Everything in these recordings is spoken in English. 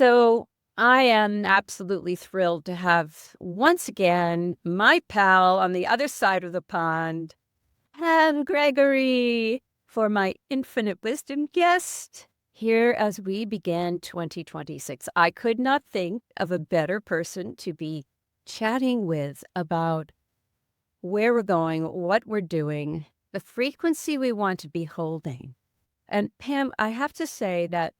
So I am absolutely thrilled to have once again my pal on the other side of the pond, Pam Gregory, for my infinite wisdom guest here as we begin 2026. I could not think of a better person to be chatting with about where we're going, what we're doing, the frequency we want to be holding. And Pam, I have to say that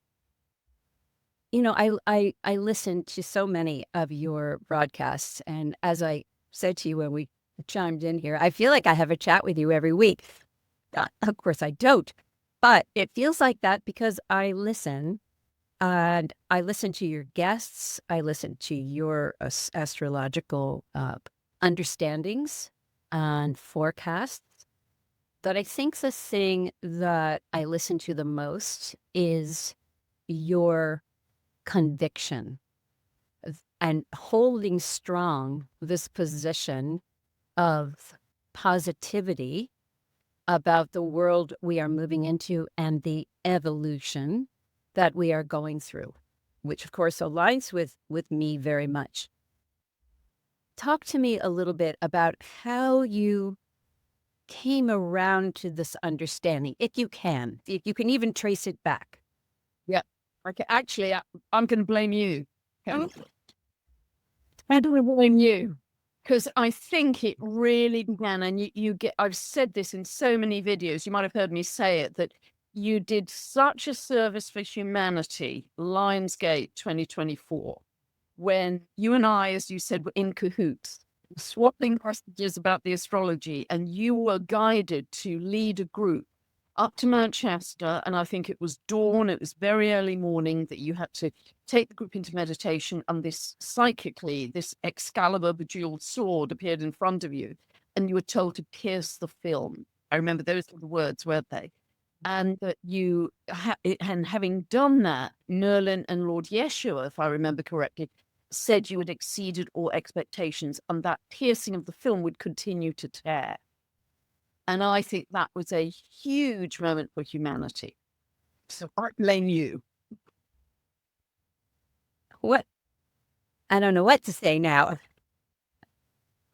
I listen to so many of your broadcasts, and as I said to you when we chimed in here, I feel like I have a chat with you every week. Of course, I don't, but it feels like that because I listen, and I listen to your guests. I listen to your astrological understandings and forecasts. But I think the thing that I listen to the most is your conviction and holding strong this position of positivity about the world we are moving into and the evolution that we are going through, which of course aligns with me very much. Talk to me a little bit about how you came around to this understanding, if you can even trace it back. Yeah. Okay. Actually, I'm going to blame you. Okay. I'm going to blame you because I think it really began, and I've said this in so many videos. You might have heard me say it, that you did such a service for humanity, Lionsgate 2024, when you and I, as you said, were in cahoots, swapping messages about the astrology, and you were guided to lead a group up to Mount Shasta, and I think it was dawn, it was very early morning, that you had to take the group into meditation, and this Excalibur bejeweled sword appeared in front of you, and you were told to pierce the film. I remember those were the words, weren't they? And that and having done that, Merlin and Lord Yeshua, if I remember correctly, said you had exceeded all expectations, and that piercing of the film would continue to tear. And I think that was a huge moment for humanity. So I blame you. What? I don't know what to say now.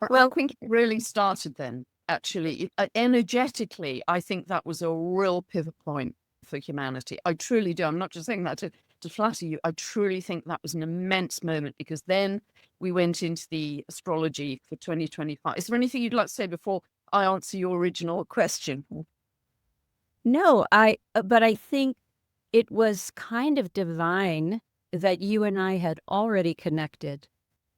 Well, I think it really started then, actually. Energetically, I think that was a real pivot point for humanity. I truly do. I'm not just saying that to flatter you. I truly think that was an immense moment, because then we went into the astrology for 2025. Is there anything you'd like to say before I answer your original question? No, but I think it was kind of divine that you and I had already connected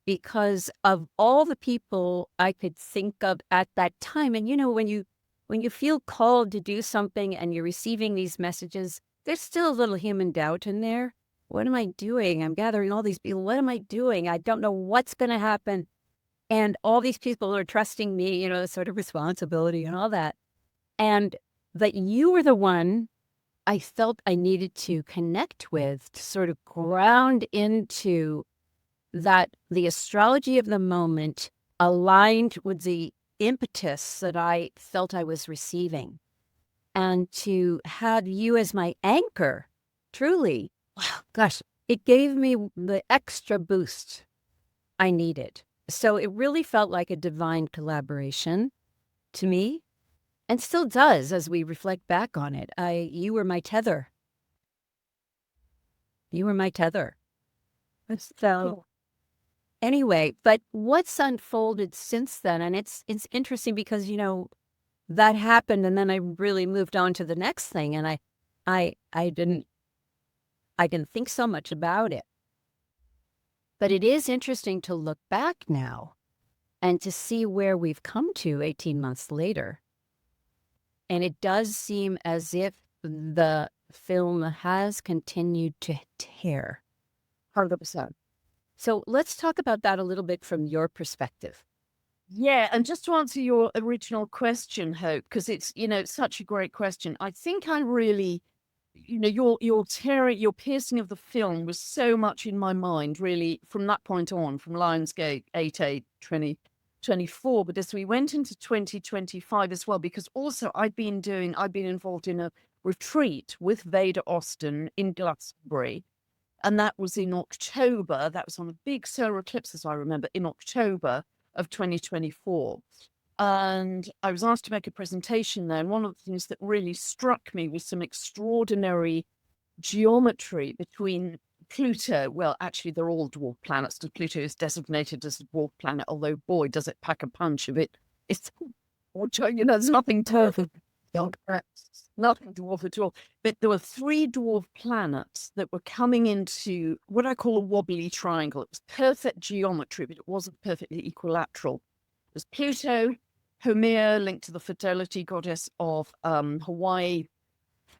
because of all the people I could think of at that time. And when you feel called to do something and you're receiving these messages, there's still a little human doubt in there. What am I doing? I'm gathering all these people. What am I doing? I don't know what's going to happen. And all these people are trusting me, the sort of responsibility and all that. And that you were the one I felt I needed to connect with, to sort of ground into that the astrology of the moment aligned with the impetus that I felt I was receiving. And to have you as my anchor, truly, wow, gosh, it gave me the extra boost I needed. So it really felt like a divine collaboration to me, and still does as we reflect back on it. You were my tether. You were my tether. So anyway, but what's unfolded since then, and it's interesting because that happened, and then I really moved on to the next thing, and I didn't think so much about it. But it is interesting to look back now and to see where we've come to 18 months later. And it does seem as if the film has continued to tear. 100%. So let's talk about that a little bit from your perspective. Yeah, and just to answer your original question, Hope, because it's such a great question. I think I really, your piercing of the film was so much in my mind, really, from that point on, from Lionsgate 8/8/2024. But as we went into 2025 as well, because also I've been involved in a retreat with Veda Austin in Glastonbury. And that was in October. That was on a big solar eclipse, as I remember, in October of 2024. And I was asked to make a presentation there. And one of the things that really struck me was some extraordinary geometry between Pluto. Well, actually, they're all dwarf planets. Pluto is designated as a dwarf planet, although, boy, does it pack a punch of it. It's, there's nothing perfect. Nothing dwarf at all. But there were 3 dwarf planets that were coming into what I call a wobbly triangle. It was perfect geometry, but it wasn't perfectly equilateral. It was Pluto, Haumea, linked to the fertility goddess of Hawaii,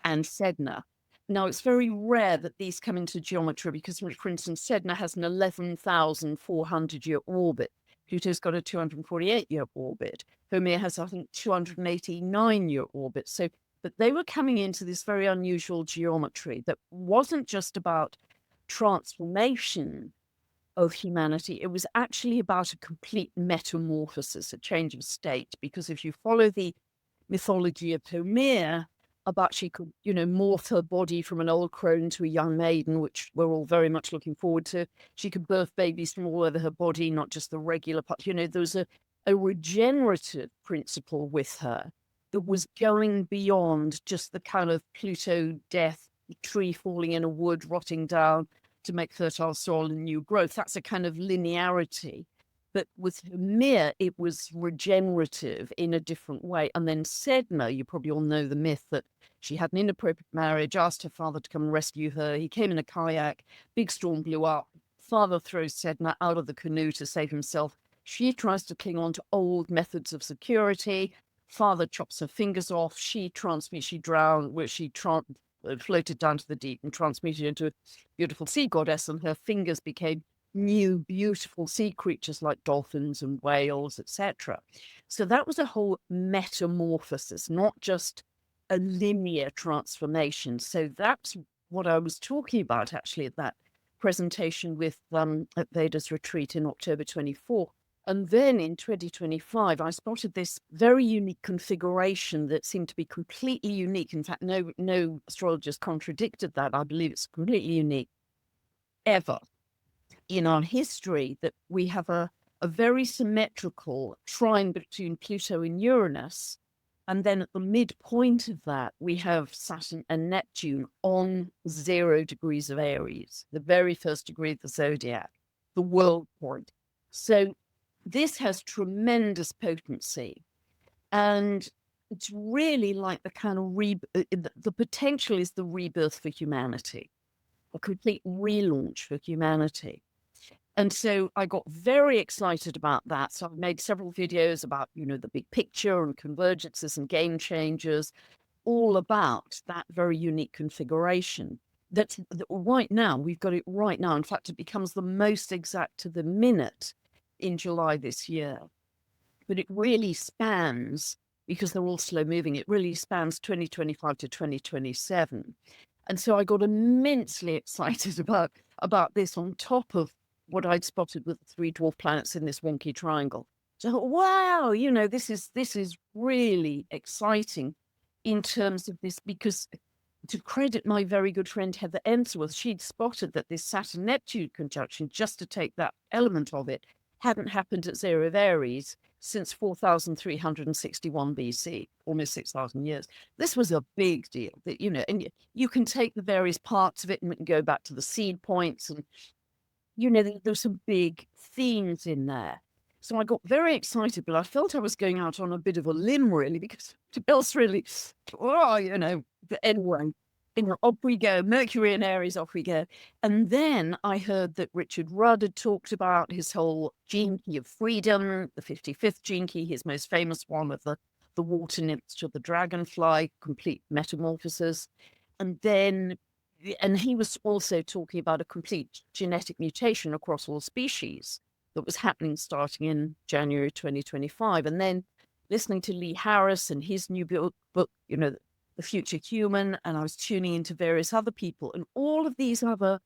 and Sedna. Now, it's very rare that these come into geometry because, for instance, Sedna has an 11,400-year orbit. Pluto's got a 248-year orbit. Haumea has, I think, 289-year orbit. So, but they were coming into this very unusual geometry that wasn't just about transformation of humanity. It was actually about a complete metamorphosis, a change of state. Because if you follow the mythology of Haumea, about she could, morph her body from an old crone to a young maiden, which we're all very much looking forward to. She could birth babies from all over her body, not just the regular part. There was a regenerative principle with her that was going beyond just the kind of Pluto death, tree falling in a wood, rotting down to make fertile soil and new growth. That's a kind of linearity. But with Haumea, it was regenerative in a different way. And then Sedna, you probably all know the myth that she had an inappropriate marriage, asked her father to come and rescue her. He came in a kayak, big storm blew up. Father throws Sedna out of the canoe to save himself. She tries to cling on to old methods of security. Father chops her fingers off. She drowned, where she floated down to the deep and transmuted into a beautiful sea goddess, and her fingers became new, beautiful sea creatures like dolphins and whales, etc. So that was a whole metamorphosis, not just a linear transformation. So that's what I was talking about actually at that presentation with at Veda's retreat in October 24. And then in 2025, I spotted this very unique configuration that seemed to be completely unique. In fact, no astrologers contradicted that. I believe it's completely unique ever in our history, that we have a very symmetrical trine between Pluto and Uranus. And then at the midpoint of that, we have Saturn and Neptune on 0 degrees of Aries, the very first degree of the zodiac, the world point. So this has tremendous potency. And it's really like the kind of the potential is the rebirth for humanity, a complete relaunch for humanity. And so I got very excited about that. So I've made several videos about, the big picture and convergences and game changers, all about that very unique configuration. That's right now, we've got it right now. In fact, it becomes the most exact to the minute in July this year. But it really spans, because they're all slow moving, it really spans 2025 to 2027. And so I got immensely excited about this on top of what I'd spotted with the 3 dwarf planets in this wonky triangle. So wow, this is really exciting in terms of this, because to credit my very good friend Heather Emsworth, she'd spotted that this Saturn-Neptune conjunction, just to take that element of it, hadn't happened at 0 of Aries since 4,361 BC, almost 6,000 years. This was a big deal, that, and you can take the various parts of it and go back to the seed points, and there's some big themes in there. So I got very excited, but I felt I was going out on a bit of a limb, really, because else really, but anyway, off we go, Mercury and Aries, off we go. And then I heard that Richard Rudd had talked about his whole gene key of freedom, the 55th gene key, his most famous one of the water nymphs to the dragonfly, complete metamorphosis. And he was also talking about a complete genetic mutation across all species that was happening starting in January 2025. And then listening to Lee Harris and his new book, The Future Human, and I was tuning into various other people, and all of these other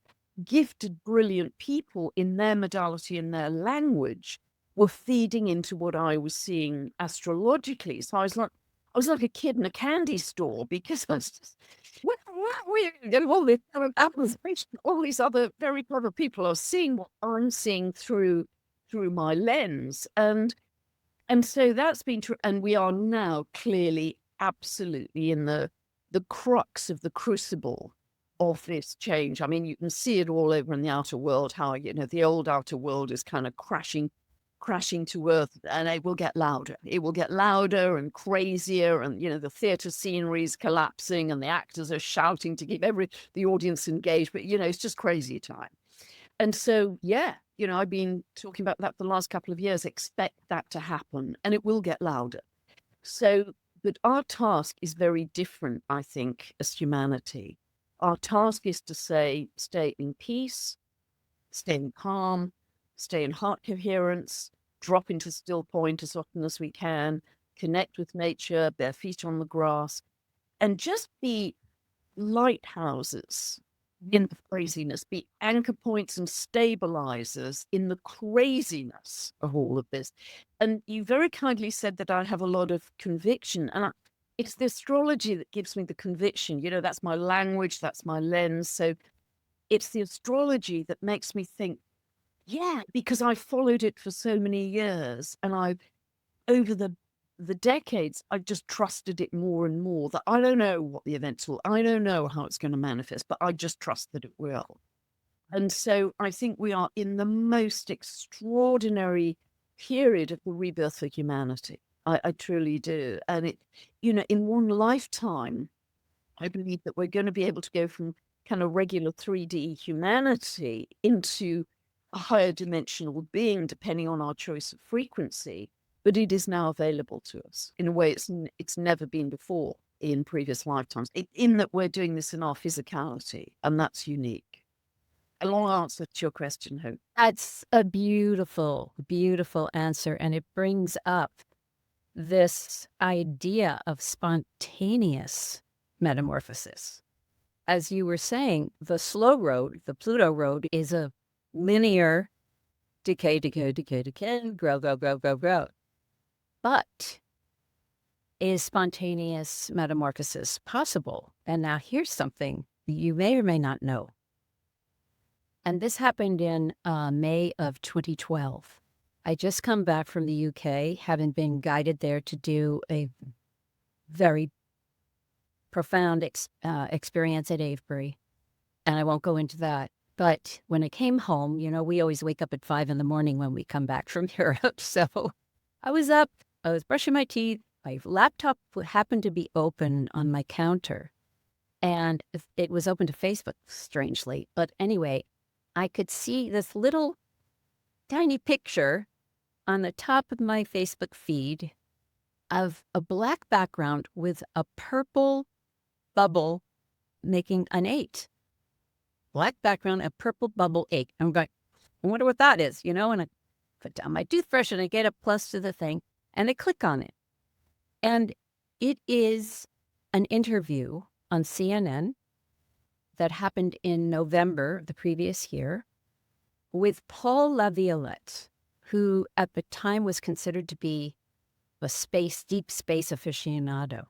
gifted, brilliant people in their modality and their language were feeding into what I was seeing astrologically. So I was like a kid in a candy store, because I was just, all this all these other very clever people are seeing what I'm seeing through my lens, and so that's been true. And we are now clearly, absolutely in the crux of the crucible of this change. I mean, you can see it all over in the outer world, how, the old outer world is kind of crashing to earth, and it will get louder. It will get louder and crazier, and, the theater scenery is collapsing, and the actors are shouting to keep the audience engaged. But, it's just crazy time. And so, yeah, I've been talking about that for the last couple of years. Expect that to happen, and it will get louder. So, but our task is very different, I think, as humanity. Our task is to say, stay in peace, stay in calm, stay in heart coherence, drop into still point as often as we can, connect with nature, bare feet on the grass, and just be lighthouses in the craziness, be anchor points and stabilizers in the craziness of all of this. And you very kindly said that I have a lot of conviction, and it's the astrology that gives me the conviction. That's my language, that's my lens. So it's the astrology that makes me think, yeah, because I followed it for so many years, and over the decades, I've just trusted it more and more, that I don't know what the events will, I don't know how it's going to manifest, but I just trust that it will. And so I think we are in the most extraordinary period of the rebirth for humanity. I truly do. And it, in one lifetime, I believe that we're going to be able to go from kind of regular 3D humanity into a higher dimensional being, depending on our choice of frequency. But it is now available to us in a way it's never been before in previous lifetimes, in that we're doing this in our physicality, and that's unique. A long answer to your question, Hope. That's a beautiful, beautiful answer. And it brings up this idea of spontaneous metamorphosis. As you were saying, the slow road, the Pluto road, is a linear decay, grow. But is spontaneous metamorphosis possible? And now here's something you may or may not know. And this happened in May of 2012. I just come back from the UK, having been guided there to do a very profound experience at Avebury. And I won't go into that. But when I came home, we always wake up at 5 a.m. when we come back from Europe. So I was up, I was brushing my teeth. My laptop happened to be open on my counter, and it was open to Facebook, strangely. But anyway, I could see this little tiny picture on the top of my Facebook feed of a black background with a purple bubble making an 8. Black background, a purple bubble 8. I'm going, I wonder what that is, and I put down my toothbrush and I get a plus to the thing and I click on it. And it is an interview on CNN that happened in November the previous year with Paul LaViolette, who at the time was considered to be a deep space aficionado.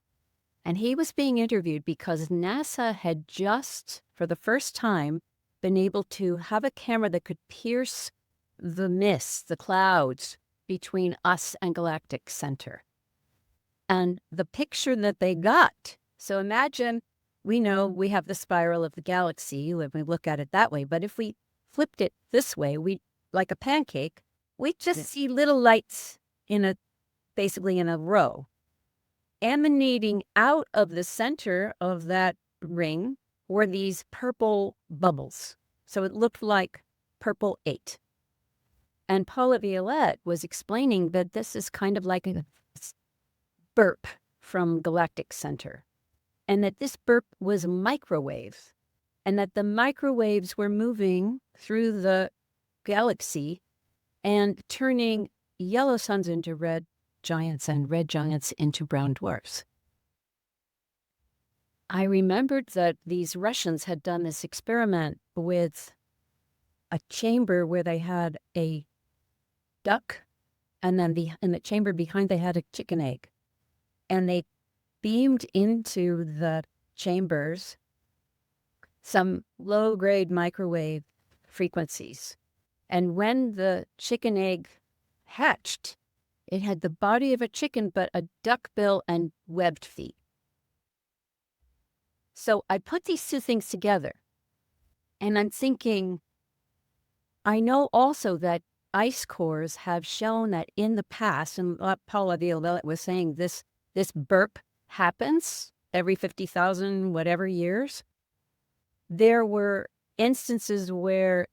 And he was being interviewed because NASA had just, for the first time, been able to have a camera that could pierce the mist, the clouds between us and Galactic Center. And the picture that they got, so imagine, we know we have the spiral of the galaxy when we look at it that way, but if we flipped it this way, like a pancake, we just see little lights basically in a row. Emanating out of the center of that ring were these purple bubbles. So it looked like purple 8. And Paula Violette was explaining that this is kind of like a burp from Galactic Center, and that this burp was microwave, and that the microwaves were moving through the galaxy and turning yellow suns into red giants and red giants into brown dwarfs. I remembered that these Russians had done this experiment with a chamber where they had a duck, and then in the chamber behind they had a chicken egg. And they beamed into the chambers some low-grade microwave frequencies. And when the chicken egg hatched, it had the body of a chicken, but a duck bill and webbed feet. So I put these two things together, and I'm thinking, I know also that ice cores have shown that in the past, and Paula Violette was saying this burp happens every 50,000 whatever years. There were instances where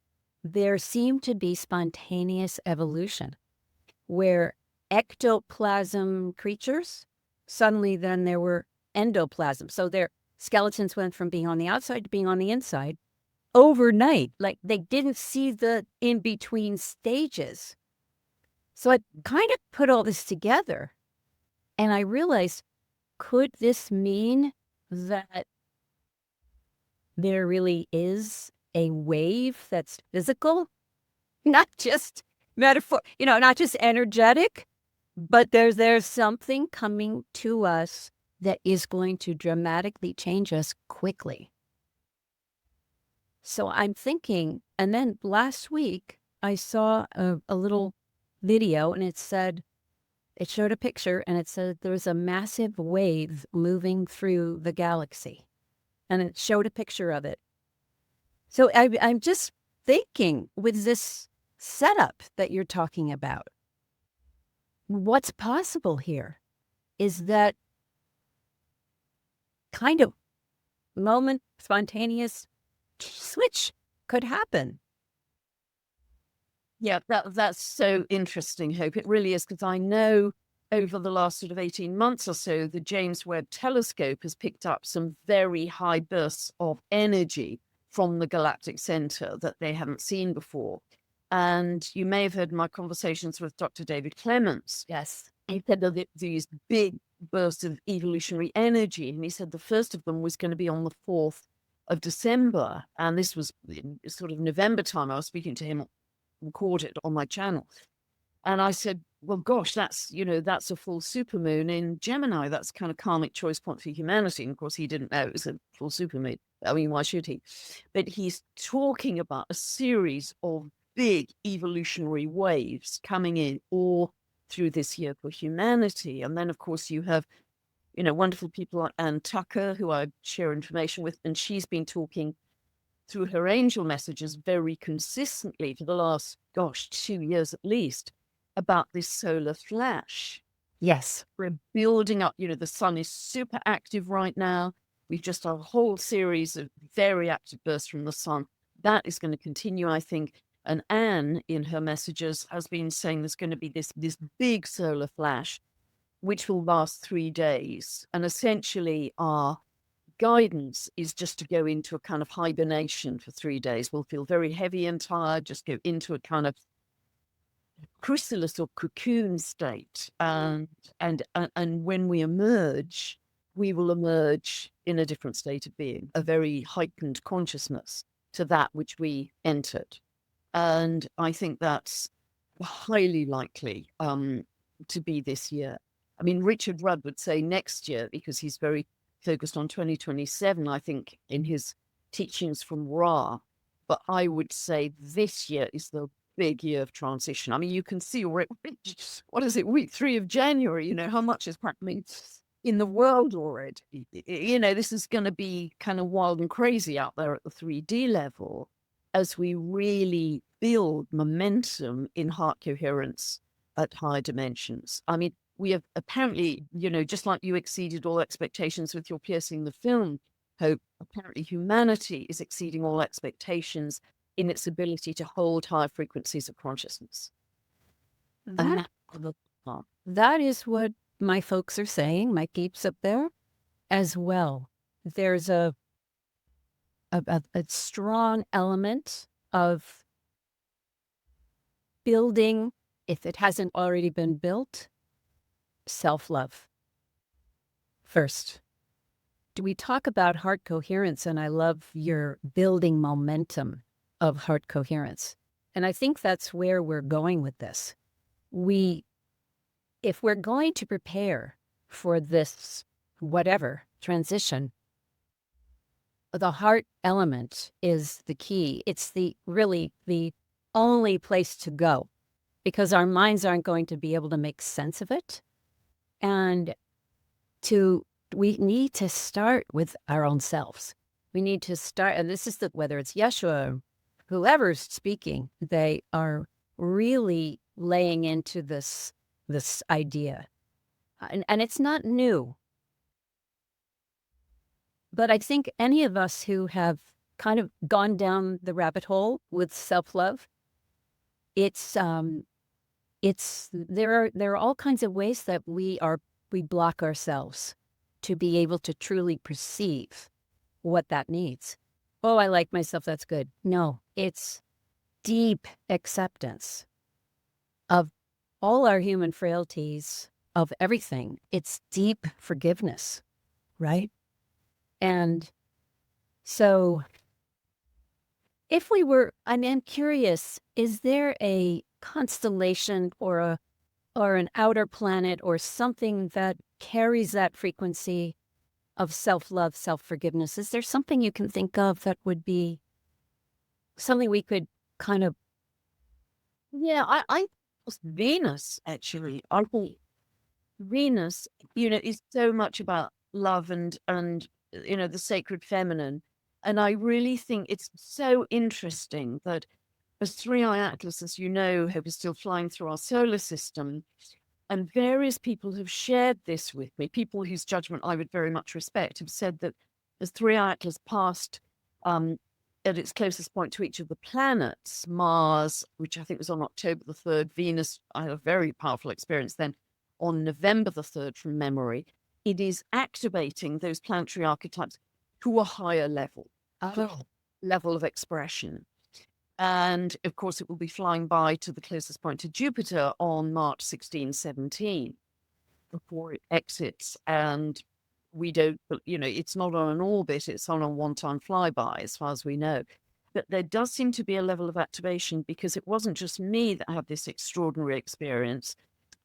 there seemed to be spontaneous evolution, where ectoplasm creatures, suddenly then there were endoplasm. So their skeletons went from being on the outside to being on the inside overnight. Like they didn't see the in-between stages. So I kind of put all this together and I realized, could this mean that there really is a wave that's physical, not just metaphor, not just energetic, but there's something coming to us that is going to dramatically change us quickly. So I'm thinking, and then last week I saw a little video and it showed a picture and it said there was a massive wave moving through the galaxy. And it showed a picture of it. So I'm just thinking, with this setup that you're talking about, what's possible here is that kind of moment, spontaneous switch could happen. Yeah, that's so interesting, Hope. It really is, because I know over the last sort of 18 months or so, the James Webb Telescope has picked up some very high bursts of energy from the galactic center that they haven't seen before. And you may have heard my conversations with Dr. David Clements. Yes. He said that these big bursts of evolutionary energy, and he said the first of them was going to be on the 4th of December. And this was in sort of November time. I was speaking to him, recorded on my channel. And I said, well, gosh, that's a full supermoon in Gemini. That's kind of karmic choice point for humanity. And of course, he didn't know it was a full supermoon. I mean, why should he? But he's talking about a series of big evolutionary waves coming in all through this year for humanity. And then, of course, you have, wonderful people like Ann Tucker, who I share information with, and she's been talking through her angel messages very consistently for the last, 2 years at least, about this solar flash. Yes. We're building up, the sun is super active right now. We've just had a whole series of very active bursts from the sun. That is going to continue, I think. And Anne, in her messages, has been saying there's going to be this big solar flash, which will last 3 days. And essentially our guidance is just to go into a kind of hibernation for 3 days. We'll feel very heavy and tired, just go into a kind of chrysalis or cocoon state. And when we emerge, we will emerge in a different state of being, a very heightened consciousness to that which we entered. And I think that's highly likely to be this year. I mean, Richard Rudd would say next year, because he's very focused on 2027, I think, in his teachings from Ra. But I would say this year is the big year of transition. I mean, you can see already, what is it, week 3 of January, how much is happening in the world already. This is going to be kind of wild and crazy out there at the 3D level as we really build momentum in heart coherence at higher dimensions. I mean, we have apparently, just like you exceeded all expectations with your Piercing the Film, Hope, apparently humanity is exceeding all expectations in its ability to hold higher frequencies of consciousness. That is what my folks are saying, my peeps up there as well. There's a strong element of building, if it hasn't already been built, self-love. First, we talk about heart coherence, and I love your building momentum of heart coherence. And I think that's where we're going with this. If we're going to prepare for this whatever transition, the heart element is the key. It's really the only place to go, because our minds aren't going to be able to make sense of it. And we need to start with our own selves. We need to start, and this is whether it's Yeshua, whoever's speaking, they are really laying into this idea. And it's not new. But I think any of us who have kind of gone down the rabbit hole with self-love, there are all kinds of ways that we block ourselves to be able to truly perceive what that needs. Oh, I like myself, that's good. No, it's deep acceptance of all our human frailties, of everything. It's deep forgiveness, right? And so if we were, I'm curious, is there a constellation or an outer planet or something that carries that frequency of self-love, self-forgiveness? Is there something you can think of that would be something we could kind of... Yeah, I Venus, actually. I think Venus, is so much about love and the sacred feminine. And I really think it's so interesting that as three-eye atlas, as you know, Hope, is still flying through our solar system, and various people have shared this with me, people whose judgment I would very much respect, have said that as three-eye atlas passed at its closest point to each of the planets, Mars, which I think was on October the 3rd, Venus, I had a very powerful experience then, on November the 3rd from memory, it is activating those planetary archetypes to a higher level, level of expression. And of course, it will be flying by to the closest point to Jupiter on March 16, 17, before it exits. And we don't, it's not on an orbit, it's on a one-time flyby, as far as we know. But there does seem to be a level of activation, because it wasn't just me that had this extraordinary experience.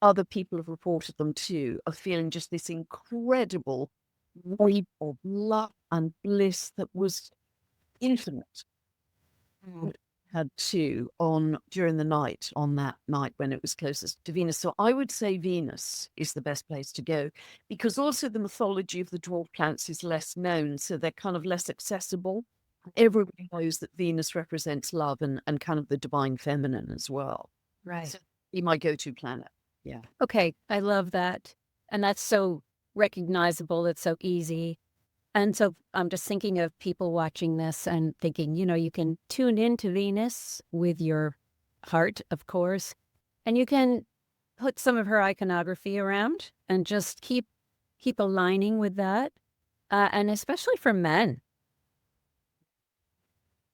Other people have reported them too, of feeling just this incredible wave of love and bliss that was infinite. Had two during the night, on that night when it was closest to Venus. So I would say Venus is the best place to go, because also the mythology of the dwarf planets is less known, so they're kind of less accessible. Everybody knows that Venus represents love and kind of the divine feminine as well. Right. So be my go-to planet. Yeah. Okay, I love that. And that's so recognizable. It's so easy. And so I'm just thinking of people watching this and thinking, you can tune into Venus with your heart, of course, and you can put some of her iconography around and just keep aligning with that. And especially for men.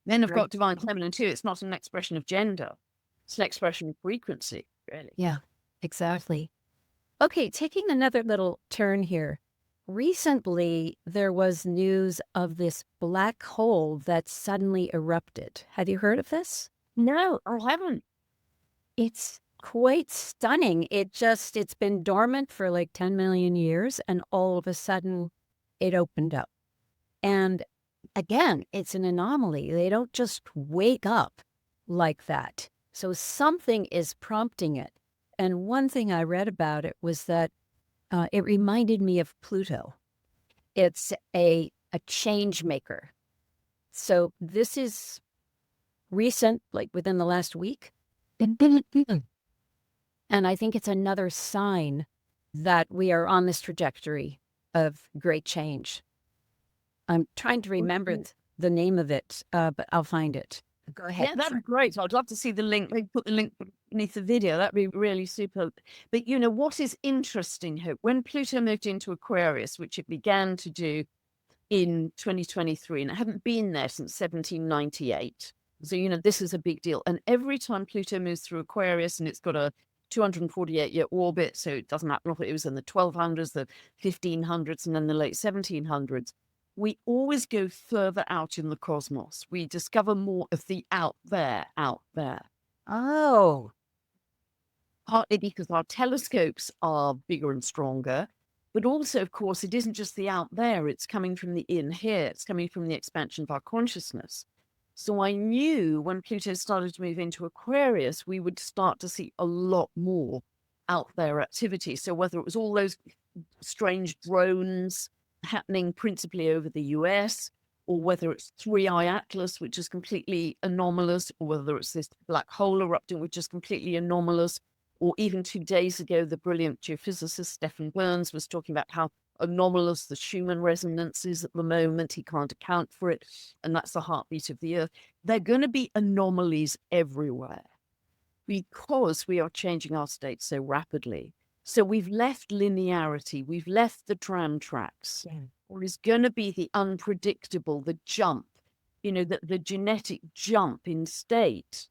Men have got divine feminine too. It's not an expression of gender. It's an expression of frequency, really. Yeah, exactly. Okay, taking another little turn here. Recently, there was news of this black hole that suddenly erupted. Have you heard of this? No, I haven't. It's quite stunning. It's been dormant for like 10 million years, and all of a sudden it opened up. And again, it's an anomaly. They don't just wake up like that. So something is prompting it. And one thing I read about it was that it reminded me of Pluto. It's a change maker. So this is recent, like within the last week. And I think it's another sign that we are on this trajectory of great change. I'm trying to remember the name of it, but I'll find it. Go ahead. Yeah, that'd be great. I'd love to see the link. Maybe put the link beneath the video. That'd be really super. But what is interesting, Hope, when Pluto moved into Aquarius, which it began to do in 2023, and it hadn't been there since 1798. So, this is a big deal. And every time Pluto moves through Aquarius, and it's got a 248-year orbit, so it doesn't matter if it was in the 1200s, the 1500s, and then the late 1700s, we always go further out in the cosmos. We discover more of the out there. Oh. Partly because our telescopes are bigger and stronger, But also, of course, it isn't just the out there, it's coming from the in here, it's coming from the expansion of our consciousness. So I knew when Pluto started to move into Aquarius, we would start to see a lot more out there activity. So whether it was all those strange drones happening principally over the US, or whether it's Three-Eye Atlas, which is completely anomalous, or whether it's this black hole erupting, which is completely anomalous, or even 2 days ago, the brilliant geophysicist Stephen Burns was talking about how anomalous the Schumann resonance is at the moment. He can't account for it, and that's the heartbeat of the Earth. There are going to be anomalies everywhere because we are changing our state so rapidly. So we've left linearity, we've left the tram tracks. Yeah. Or is going to be the unpredictable, the jump, the genetic jump in state,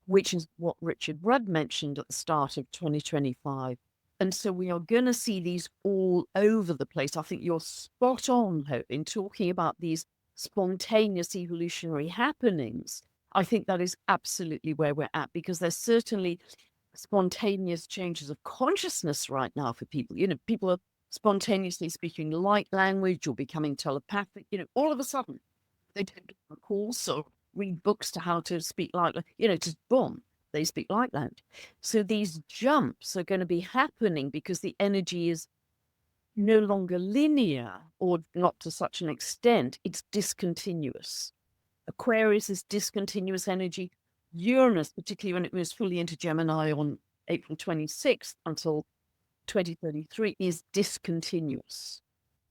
which is what Richard Rudd mentioned at the start of 2025. And so we are going to see these all over the place. I think you're spot on, Hope, in talking about these spontaneous evolutionary happenings. I think that is absolutely where we're at, because there's certainly spontaneous changes of consciousness right now for people. People are spontaneously speaking light language or becoming telepathic. All of a sudden, they don't do a course or read books to how to speak light, just boom, they speak light language. So these jumps are going to be happening because the energy is no longer linear, or not to such an extent, it's discontinuous. Aquarius is discontinuous energy. Uranus, particularly when it moves fully into Gemini on April 26th until 2033, is discontinuous.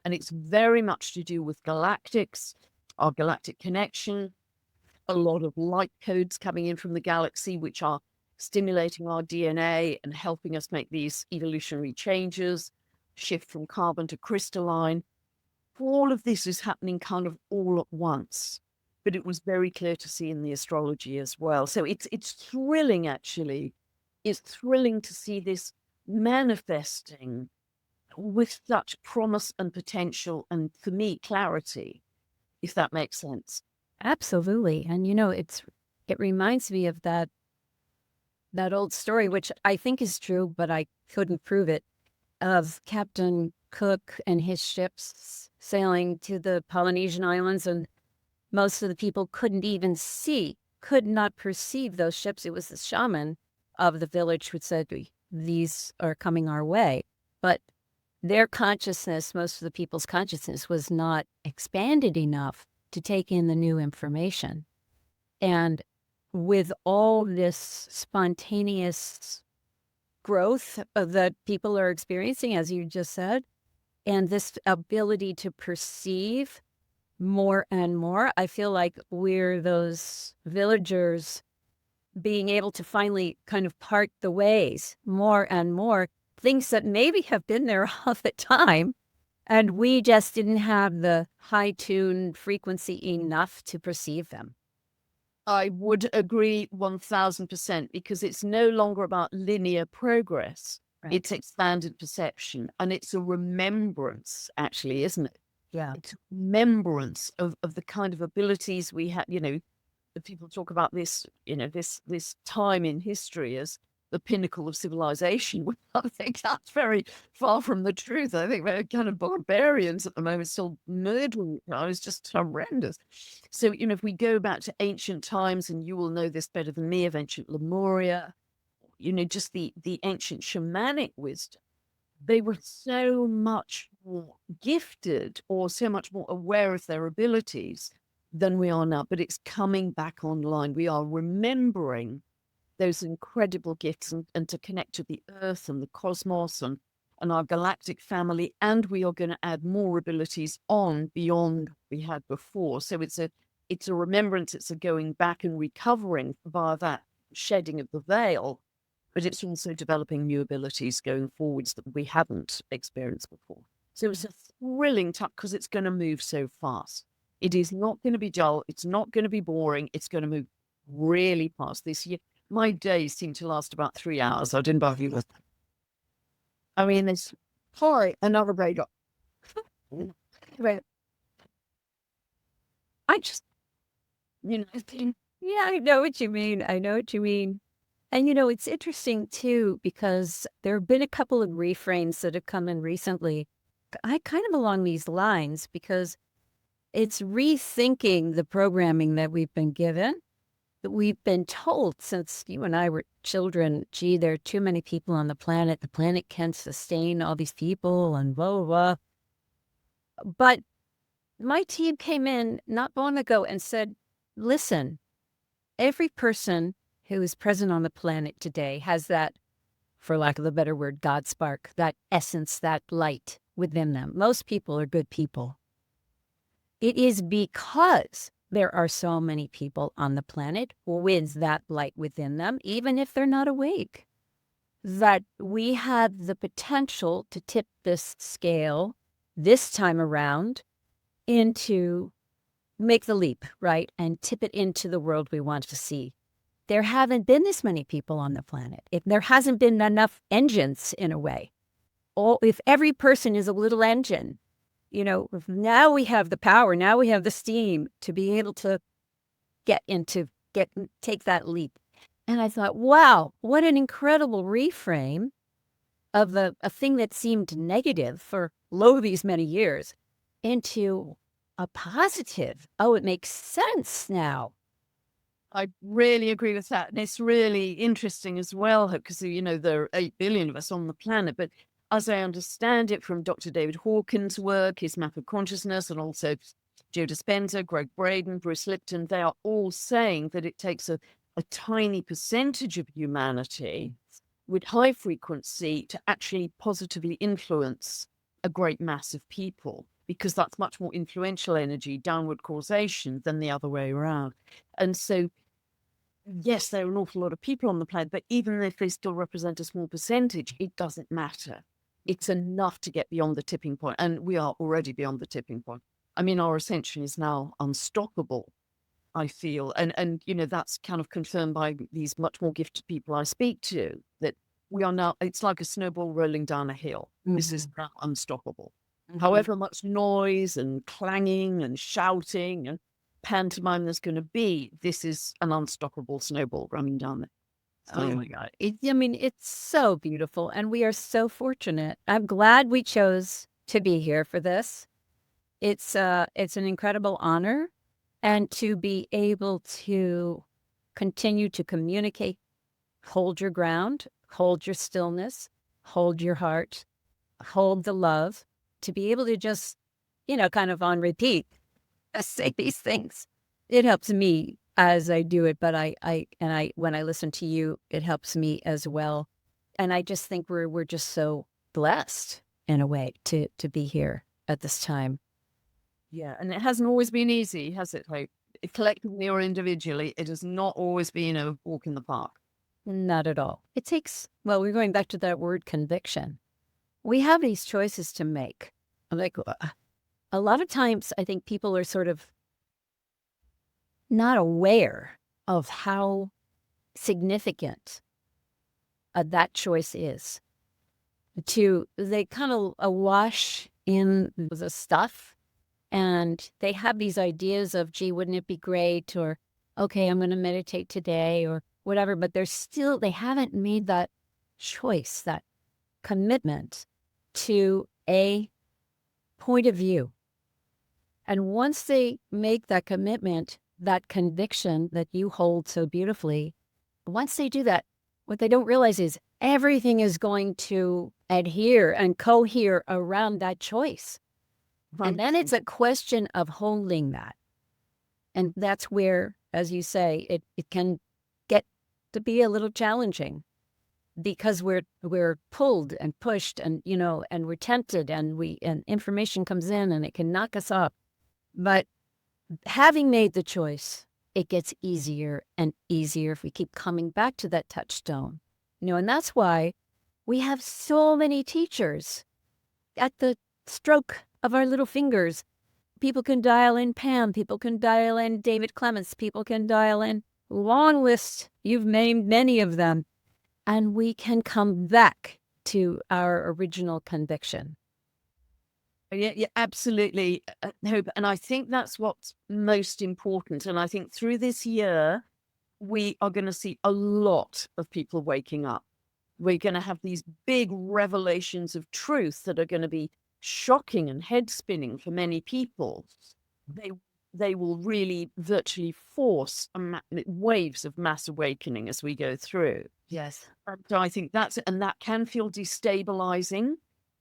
And it's very much to do with galactics, our galactic connection, a lot of light codes coming in from the galaxy, which are stimulating our DNA and helping us make these evolutionary changes, shift from carbon to crystalline. All of this is happening kind of all at once. But it was very clear to see in the astrology as well. So it's thrilling, actually. It's thrilling to see this manifesting with such promise and potential, and for me, clarity, if that makes sense. Absolutely. And it reminds me of that old story, which I think is true, but I couldn't prove it, of Captain Cook and his ships sailing to the Polynesian islands, and most of the people could not perceive those ships. It was the shaman of the village who said, these are coming our way. But their consciousness, most of the people's consciousness, was not expanded enough to take in the new information. And with all this spontaneous growth that people are experiencing, as you just said, and this ability to perceive more and more, I feel like we're those villagers being able to finally kind of part the ways more and more, things that maybe have been there all the time, and we just didn't have the high-tuned frequency enough to perceive them. I would agree 1000%, because it's no longer about linear progress. Right. It's expanded perception, and it's a remembrance, actually, isn't it? Yeah. It's remembrance of the kind of abilities we had. The people talk about this, this time in history as the pinnacle of civilization. I think that's very far from the truth. I think we're kind of barbarians at the moment, still murdering. It's just horrendous. So, if we go back to ancient times, and you will know this better than me, of ancient Lemuria, just the ancient shamanic wisdom, they were so much more gifted, or so much more aware of their abilities than we are now. But it's coming back online. We are remembering those incredible gifts, and to connect to the earth and the cosmos and our galactic family. And we are going to add more abilities on beyond what we had before. So it's a remembrance, it's a going back and recovering via that shedding of the veil. But it's also developing new abilities going forwards that we haven't experienced before. So it's a thrilling time, because it's going to move so fast. It is not going to be dull. It's not going to be boring. It's going to move really fast. This year, my days seem to last about 3 hours. I didn't bother you with that. I mean, it's another radar. I just, yeah, I know what you mean. I know what you mean. And, it's interesting, too, because there have been a couple of refrains that have come in recently I kind of along these lines because it's rethinking the programming that we've been given, that we've been told since you and I were children, gee, there are too many people on the planet. The planet can't sustain all these people and blah, blah, blah. But my team came in not long ago and said, listen, every person who is present on the planet today has that, for lack of a better word, God spark, that essence, that light within them. Most people are good people. It is because there are so many people on the planet with that light within them, even if they're not awake, that we have the potential to tip this scale this time around into, make the leap, right? And tip it into the world we want to see. There haven't been this many people on the planet. If there hasn't been enough engines in a way, or if every person is a little engine, now we have the power, now we have the steam to be able to take that leap. And I thought, wow, what an incredible reframe of a thing that seemed negative for these many years into a positive. Oh, it makes sense now. I really agree with that. And it's really interesting as well, because, there are 8 billion of us on the planet. But as I understand it from Dr. David Hawkins' work, his map of consciousness, and also Joe Dispenza, Greg Braden, Bruce Lipton, they are all saying that it takes a tiny percentage of humanity with high frequency to actually positively influence a great mass of people, because that's much more influential energy, downward causation, than the other way around. And so, yes, there are an awful lot of people on the planet, but even if they still represent a small percentage, it doesn't matter. It's enough to get beyond the tipping point. And we are already beyond the tipping point. I mean, our ascension is now unstoppable, I feel. And that's kind of confirmed by these much more gifted people I speak to, that we are now, it's like a snowball rolling down a hill. This is now unstoppable. However much noise and clanging and shouting and pantomime there's going to be, this is an unstoppable snowball running down there. Oh my God. It's so beautiful. And we are so fortunate. I'm glad we chose to be here for this. It's an incredible honor. And to be able to continue to communicate, hold your ground, hold your stillness, hold your heart, hold the love, to be able to just, kind of on repeat, say these things. It helps me as I do it, but when I listen to you, it helps me as well. And I just think we're just so blessed in a way to be here at this time. Yeah, and it hasn't always been easy, has it? Like, collectively or individually, it has not always been a walk in the park. Not at all. It takes, well, we're going back to that word conviction. We have these choices to make. Like, a lot of times, I think people are sort of not aware of how significant that choice is. They kind of awash in the stuff, and they have these ideas of, gee, wouldn't it be great? Or, okay, I'm going to meditate today or whatever, but they haven't made that choice, that commitment to a point of view. And once they make that commitment, that conviction that you hold so beautifully, once they do that, what they don't realize is everything is going to adhere and cohere around that choice. And then it's a question of holding that. And that's where, as you say, it can get to be a little challenging, because we're pulled and pushed and, and we're tempted, and information comes in and it can knock us up. But having made the choice, it gets easier and easier if we keep coming back to that touchstone. And that's why we have so many teachers at the stroke of our little fingers. People can dial in Pam, people can dial in David Clements, people can dial in, long list, you've named many of them, and we can come back to our original conviction. Yeah, absolutely, Hope. And I think that's what's most important. And I think through this year, we are going to see a lot of people waking up. We're going to have these big revelations of truth that are going to be shocking and head spinning for many people, they will really virtually force waves of mass awakening as we go through. Yes. So I think that can feel destabilizing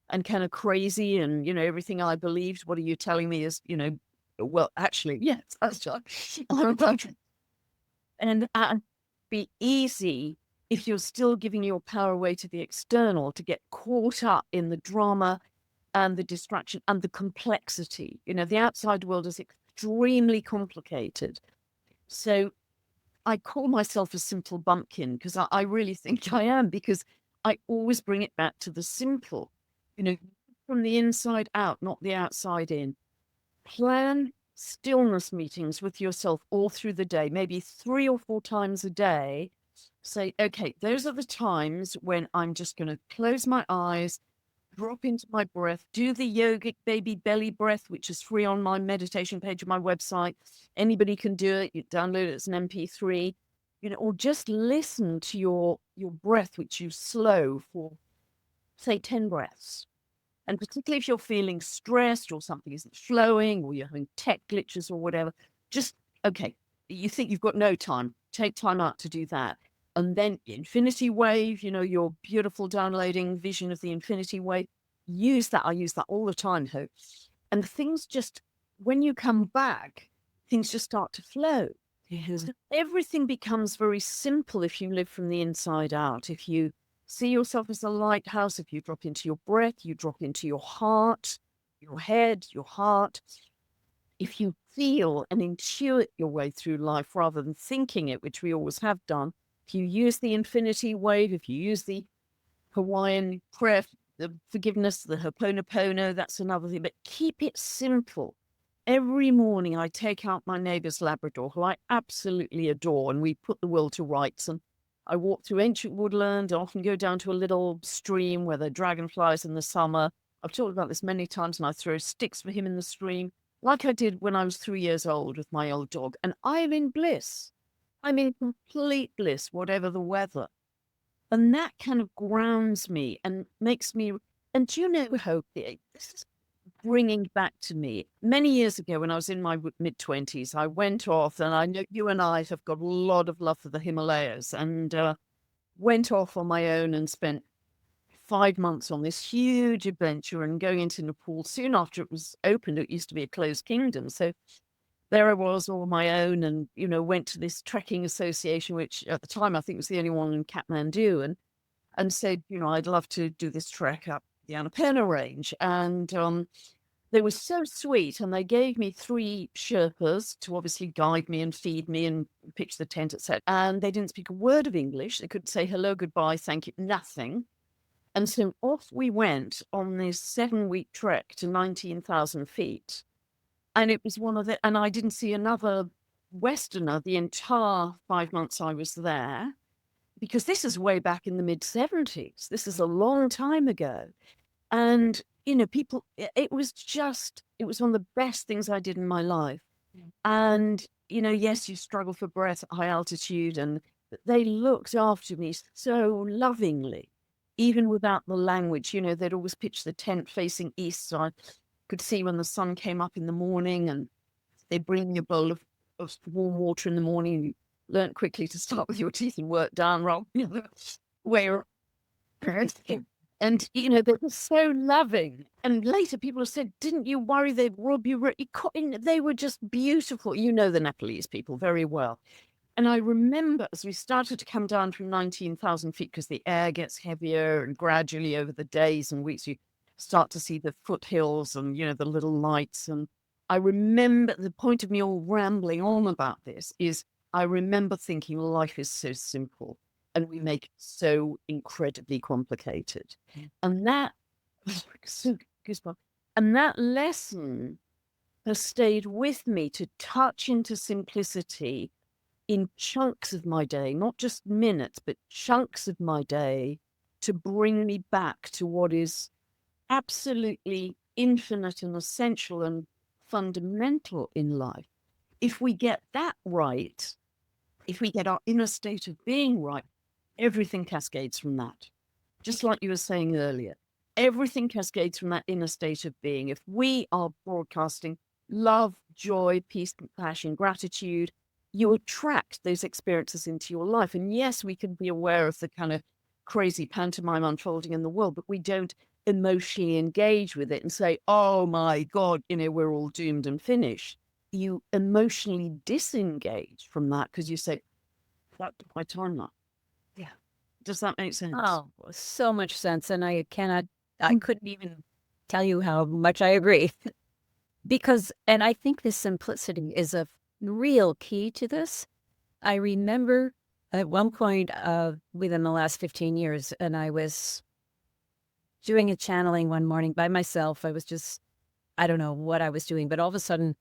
and kind of crazy. And, everything I believed, what are you telling me is, well, actually, yes, that's just, and be easy if you're still giving your power away to the external to get caught up in the drama and the distraction and the complexity. The outside world is extremely complicated. So I call myself a simple bumpkin because I really think I am, because I always bring it back to the simple, from the inside out, not the outside in. Plan stillness meetings with yourself all through the day, maybe 3 or 4 times a day. Say, okay, those are the times when I'm just going to close my eyes, drop into my breath, do the yogic baby belly breath, which is free on my meditation page of my website. Anybody can do it. You download it as an MP3, or just listen to your breath, which you slow for, say, 10 breaths. And particularly if you're feeling stressed or something isn't flowing or you're having tech glitches or whatever, just, okay, you think you've got no time, take time out to do that. And then infinity wave, your beautiful downloading vision of the infinity wave, use that. I use that all the time, Hope. And things just, when you come back, things just start to flow. Yes. So everything becomes very simple if you live from the inside out. If you see yourself as a lighthouse, if you drop into your breath, you drop into your heart, your head, your heart. If you feel and intuit your way through life rather than thinking it, which we always have done, if you use the infinity wave, if you use the Hawaiian prayer, the forgiveness, the Ho'oponopono, that's another thing, but keep it simple. Every morning I take out my neighbor's Labrador, who I absolutely adore, and we put the world to rights. And I walk through ancient woodland, often go down to a little stream where there are dragonflies in the summer. I've talked about this many times, and I throw sticks for him in the stream, like I did when I was 3 years old with my old dog. And I'm in bliss. I'm in complete bliss, whatever the weather. And that kind of grounds me and makes me, and do you know, Hope, this is bringing back to me many years ago when I was in my mid-20s. I went off, and I know you and I have got a lot of love for the Himalayas, and went off on my own and spent 5 months on this huge adventure and going into Nepal soon after it was opened. It used to be a closed kingdom. So there I was all on my own, and, went to this trekking association, which at the time I think was the only one in Kathmandu, and said, I'd love to do this trek up the Annapurna range. And they were so sweet, and they gave me 3 Sherpas to obviously guide me and feed me and pitch the tent, etc. And they didn't speak a word of English. They couldn't say hello, goodbye, thank you, nothing. And so off we went on this 7-week trek to 19,000 feet. And it was and I didn't see another Westerner the entire 5 months I was there, because this is way back in the mid-70s. This is a long time ago. And, people, it was one of the best things I did in my life. And, yes, you struggle for breath at high altitude, but they looked after me so lovingly, even without the language. They'd always pitch the tent facing east, so I could see when the sun came up in the morning, and they'd bring you a bowl of warm water in the morning, and you learn quickly to start with your teeth and work down wrong, where, and, they were so loving. And later people have said, didn't you worry they'd rob you? They were just beautiful. The Nepalese people very well. And I remember as we started to come down from 19,000 feet, because the air gets heavier, and gradually over the days and weeks, you start to see the foothills and, the little lights. And I remember, the point of me all rambling on about this is, I remember thinking life is so simple and we make it so incredibly complicated. And that, goosebumps. And that lesson has stayed with me, to touch into simplicity in chunks of my day, not just minutes, but chunks of my day, to bring me back to what is absolutely infinite and essential and fundamental in life. If we get that right, if we get our inner state of being right, everything cascades from that. Just like you were saying earlier, everything cascades from that inner state of being. If we are broadcasting love, joy, peace, compassion, gratitude, you attract those experiences into your life. And yes, we can be aware of the kind of crazy pantomime unfolding in the world, but we don't emotionally engage with it and say, oh my God, we're all doomed and finished. You emotionally disengage from that because you say, that's my timeline. Yeah. Does that make sense? Oh, so much sense. And I couldn't even tell you how much I agree. And I think this simplicity is a real key to this. I remember at one point within the last 15 years, and I was doing a channeling one morning by myself. I was just, I don't know what I was doing, but all of a sudden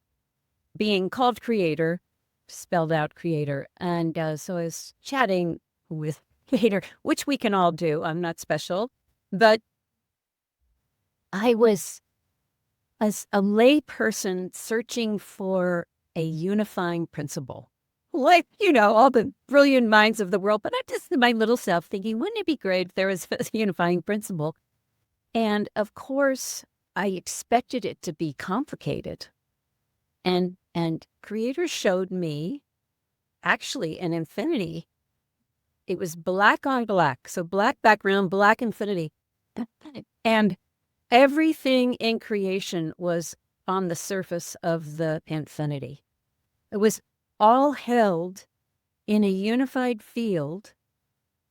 being called creator, spelled out creator. And so I was chatting with creator, which we can all do. I'm not special, but I was as a lay person searching for a unifying principle. Like, all the brilliant minds of the world, but I'm just my little self thinking, wouldn't it be great if there was a unifying principle? And of course, I expected it to be complicated. And creator showed me actually an infinity. It was black on black. So black background, black infinity. And everything in creation was on the surface of the infinity. It was all held in a unified field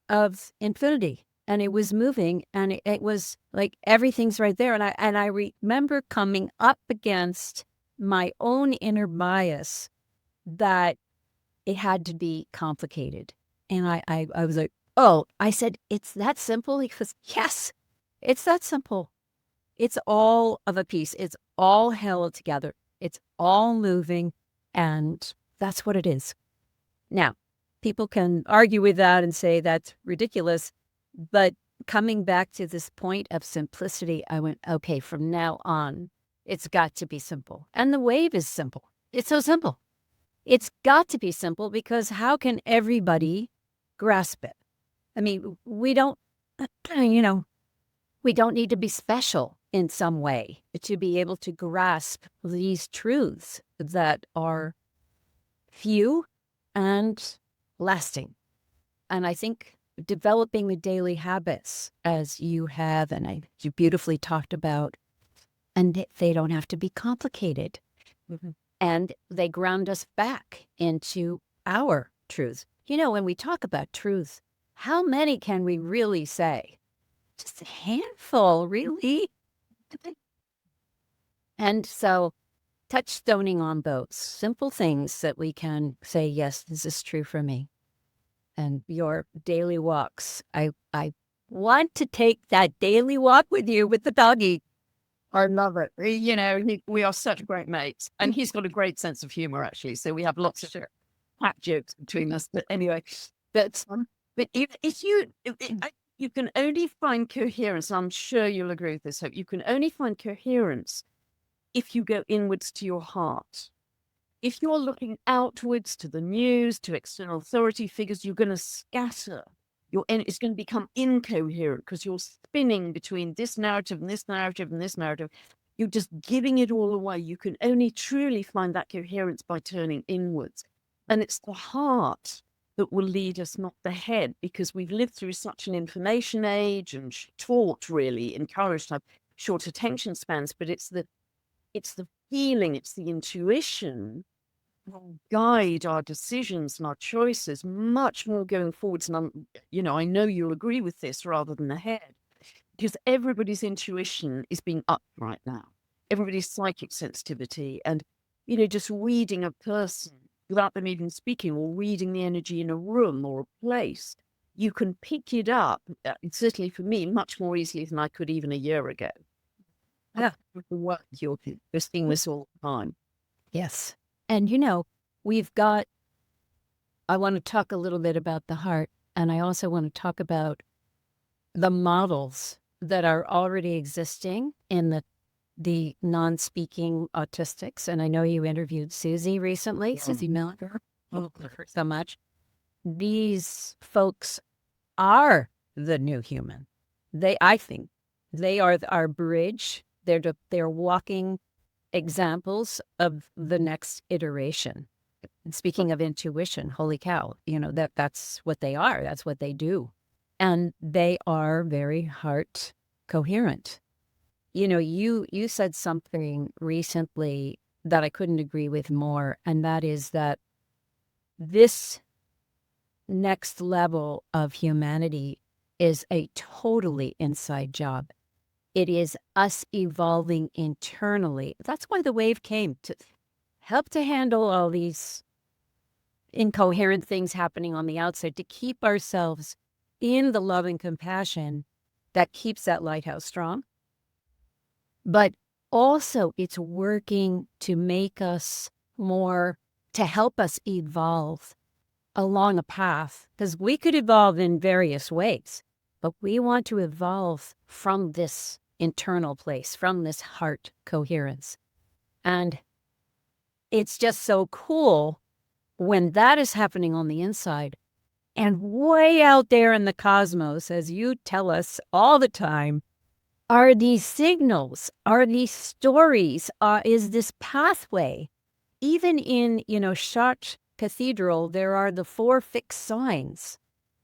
of infinity. And it was moving, and it was like everything's right there. And I remember coming up against my own inner bias that it had to be complicated. And I was like, oh, I said, it's that simple? He goes, yes, it's that simple. It's all of a piece. It's all held together. It's all moving. And that's what it is. Now, people can argue with that and say that's ridiculous. But coming back to this point of simplicity, I went, okay, from now on, it's got to be simple. And the wave is simple. It's so simple. It's got to be simple because how can everybody grasp it? I mean, we don't need to be special in some way to be able to grasp these truths that are few and lasting. And I think developing the daily habits as you have, and you beautifully talked about, and they don't have to be complicated. Mm-hmm. And they ground us back into our truths. When we talk about truths, how many can we really say? Just a handful, really. And so touchstoning on those simple things that we can say, yes, this is true for me. And your daily walks. I want to take that daily walk with you with the doggy. I love it. We are such great mates. And he's got a great sense of humor, actually. So we have lots of fat jokes between us. But anyway, but if you can only find coherence, I'm sure you'll agree with this, Hope. You can only find coherence if you go inwards to your heart. If you're looking outwards to the news, to external authority figures, you're going to scatter. It's going to become incoherent because you're spinning between this narrative and this narrative and this narrative. You're just giving it all away. You can only truly find that coherence by turning inwards. And it's the heart that will lead us, not the head, because we've lived through such an information age and taught, really, encouraged to have short attention spans, but it's the feeling, it's the intuition will guide our decisions and our choices much more going forwards. And I know you'll agree with this rather than the head, because everybody's intuition is being upped right now. Everybody's psychic sensitivity and, just reading a person without them even speaking, or reading the energy in a room or a place. You can pick it up, certainly for me, much more easily than I could even a year ago. Yeah. What you're seeing this all the time. Yes. And, we've got, I want to talk a little bit about the heart, and I also want to talk about the models that are already existing in the non-speaking autistics. And I know you interviewed Susie recently, Susie Miller. Oh, love her so much. These folks are the new human. I think They are our bridge. They're walking examples of the next iteration. And speaking of intuition, holy cow, that's what they are. That's what they do. And they are very heart coherent. You said something recently that I couldn't agree with more, and that is that this next level of humanity is a totally inside job. It is us evolving internally. That's why the wave came, to help to handle all these incoherent things happening on the outside, to keep ourselves in the love and compassion that keeps that lighthouse strong. But also it's working to make us more, to help us evolve along a path, because we could evolve in various ways, but we want to evolve from this internal place, from this heart coherence. And it's just so cool when that is happening on the inside. And way out there in the cosmos, as you tell us all the time, are these signals, are these stories, is this pathway. Even in, Chartres Cathedral, there are the 4 fixed signs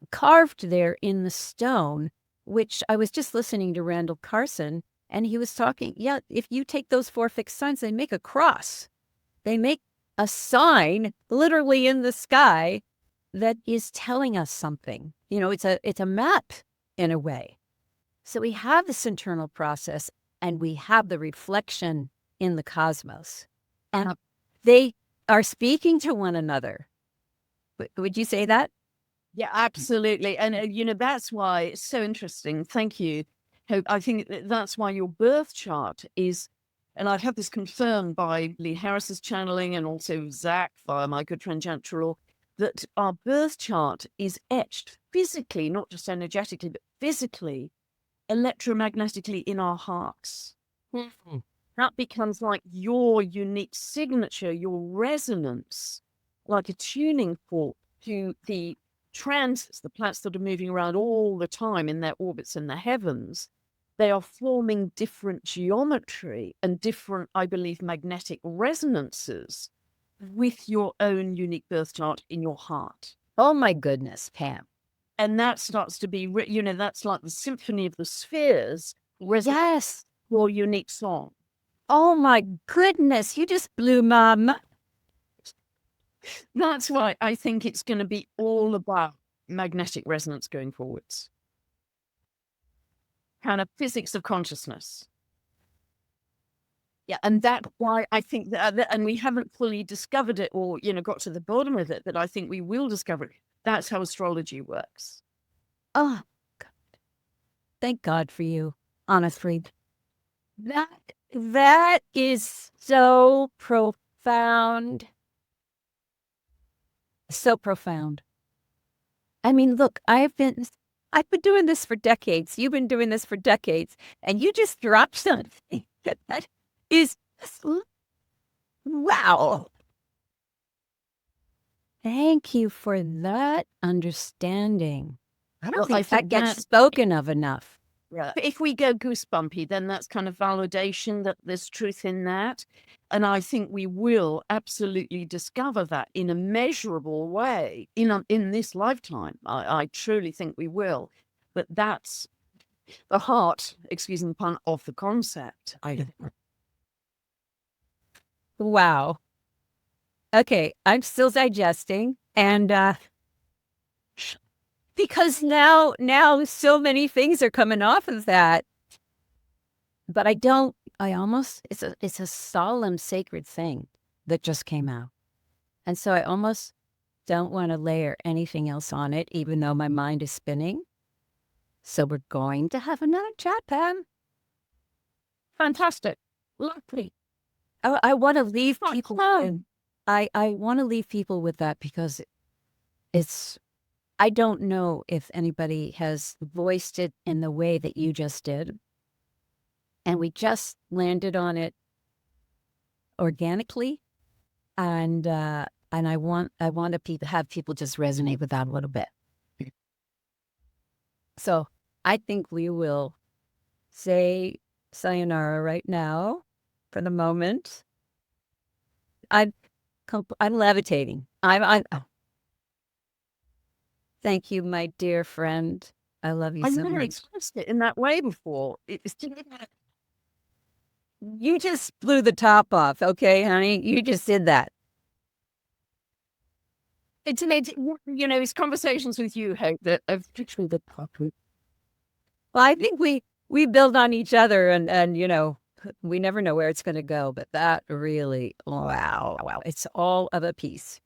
carved there in the stone, which I was just listening to Randall Carson, and he was talking, if you take those 4 fixed signs, they make a cross. They make a sign literally in the sky that is telling us something. It's a map in a way. So we have this internal process, and we have the reflection in the cosmos. And they are speaking to one another. Would you say that? Yeah, absolutely. And, that's why it's so interesting. Thank you, Hope. I think that's why your birth chart is, and I've had this confirmed by Lee Harris's channeling and also Zach via my good friend Janet Trelaw, that our birth chart is etched physically, not just energetically, but physically, electromagnetically in our hearts. Mm-hmm. That becomes like your unique signature, your resonance, like a tuning fork to the transits, the planets that are moving around all the time in their orbits in the heavens. They are forming different geometry and different, I believe, magnetic resonances with your own unique birth chart in your heart. Oh my goodness, Pam. And that starts to be, that's like the symphony of the spheres. Yes. Your unique song. Oh my goodness, you just blew my mind. That's why I think it's going to be all about magnetic resonance going forwards. Kind of physics of consciousness. Yeah, and that's why I think that, and we haven't fully discovered it or, got to the bottom of it, but I think we will discover it. That's how astrology works. Oh, God. Thank God for you, honestly. That is so profound. So profound. I mean, look, I've been doing this for decades. You've been doing this for decades, and you just dropped something that is wow. Thank you for that understanding. I don't think that gets spoken of enough. Yeah. If we go goosebumpy, then that's kind of validation that there's truth in that. And I think we will absolutely discover that in a measurable way in this lifetime. I truly think we will. But that's the heart, excuse the pun, of the concept. Wow. Okay, I'm still digesting, and because now so many things are coming off of that. But it's a solemn, sacred thing that just came out. And so I almost don't want to layer anything else on it, even though my mind is spinning. So we're going to have another chat, Pam. Fantastic. Lovely. I want to leave people. I want to leave people with that, because I don't know if anybody has voiced it in the way that you just did. And we just landed on it organically. And I want to have people just resonate with that a little bit. So I think we will say sayonara right now for the moment. I'm levitating. Oh, thank you, my dear friend. I love you I've so never much. expressed it in that way before. It's You just blew the top off, okay, honey? You just did that. it's conversations with you, Hope, that have literally the proper. Well, I think we build on each other, and we never know where it's going to go. But that really, wow, it's all of a piece.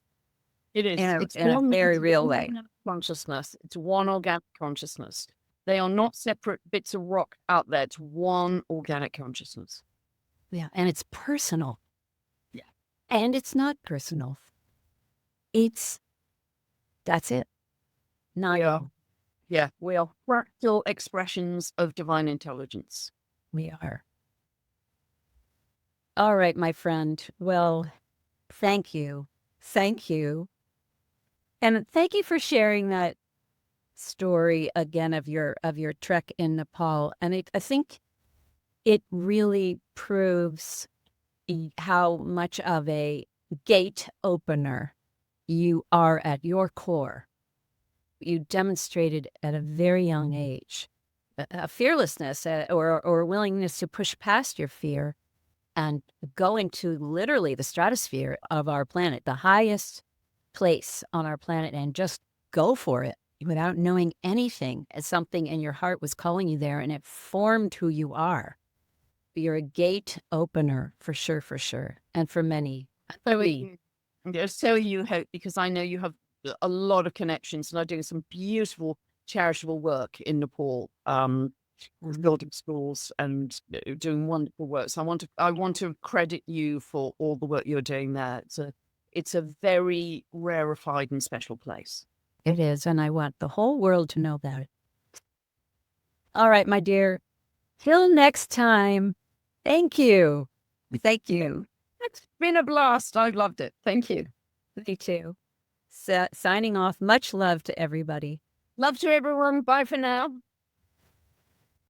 It is. It's In a very real way. Consciousness. It's one organic consciousness. They are not separate bits of rock out there. It's one organic consciousness. Yeah, and it's personal. Yeah. And it's not personal. That's it. Not you. Yeah, we are fractal expressions of divine intelligence. We are. All right, my friend. Well, thank you. Thank you. And thank you for sharing that story again of your trek in Nepal. And I think it really proves how much of a gate opener you are at your core. You demonstrated at a very young age a fearlessness or a willingness to push past your fear and go into literally the stratosphere of our planet, the highest place on our planet, and just go for it without knowing anything, as something in your heart was calling you there, and it formed who you are. You're a gate opener for sure, and for many. So you, Hope, because I know you have a lot of connections and are doing some beautiful charitable work in Nepal, building schools and doing wonderful work. So I want to credit you for all the work you're doing there. It's a very rarefied and special place. It is, and I want the whole world to know about it. All right, my dear. Till next time. Thank you. Thank you. It's been a blast. I've loved it. Thank you. Me too. So, signing off. Much love to everybody. Love to everyone. Bye for now.